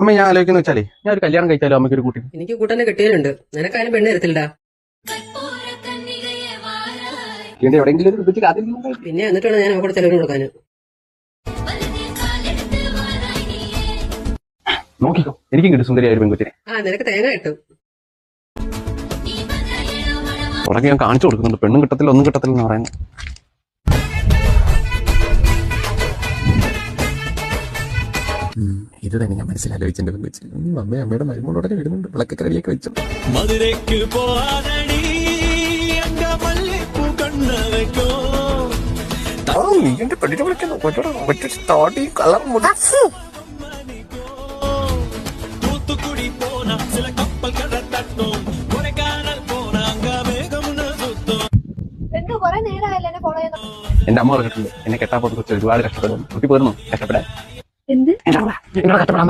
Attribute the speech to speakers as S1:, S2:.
S1: അമ്മ ഞാൻ ആലോചിക്കുന്ന വെച്ചാലേ ഞാൻ ഒരു കല്യാണം കഴിച്ചാലോ അമ്മയ്ക്ക് ഒരു കുട്ടി?
S2: എനിക്ക് കൂട്ടന്നെ കിട്ടിയാലുണ്ട്, നിനക്കാരും പെണ്ണ് തരത്തില്ല.
S1: എവിടെയെങ്കിലും ഒരു കുട്ടിക്ക് കാത്തിരിക്കുന്നു.
S2: പിന്നെ എന്നിട്ട് വേണം ഞാൻ അവിടെ ചെലവിന് കൊടുക്കാന്.
S1: നോക്കിക്കോ, എനിക്കും കിട്ടും സുന്ദരിയായ ഒരു പെൺകുട്ടിനെ.
S2: നിനക്ക് തേങ്ങ കിട്ടും.
S1: തുടങ്ങി ഞാൻ കാണിച്ചു കൊടുക്കുന്നുണ്ട്, പെണ്ണും കിട്ടത്തില്ല ഒന്നും കിട്ടത്തില്ല എന്ന് പറയുന്നത്. ഇത് തന്നെ ഞാൻ മനസ്സിലാലോചിച്ചെന്റെ പെൺകുച്ചി. അമ്മയുടെ മരുമോളോടെ വരുന്നുണ്ട്, വിളക്കൊക്കെ റെഡിയൊക്കെ വെച്ചു. എന്റെ പെണ്ണിനെ വിളിക്കുന്നു കളർ മുടി. എന്റെ അമ്മ പറഞ്ഞിട്ടുണ്ട്, എന്നെ കെട്ടാൻ പോകുന്ന കുറിച്ച് ഒരുപാട് കഷ്ടപ്പെടുന്നു. കുട്ടി പോരുന്നു കഷ്ടപ്പെടാൻ.
S3: എന്ത്
S1: കഷ്ടപ്പെടാൻ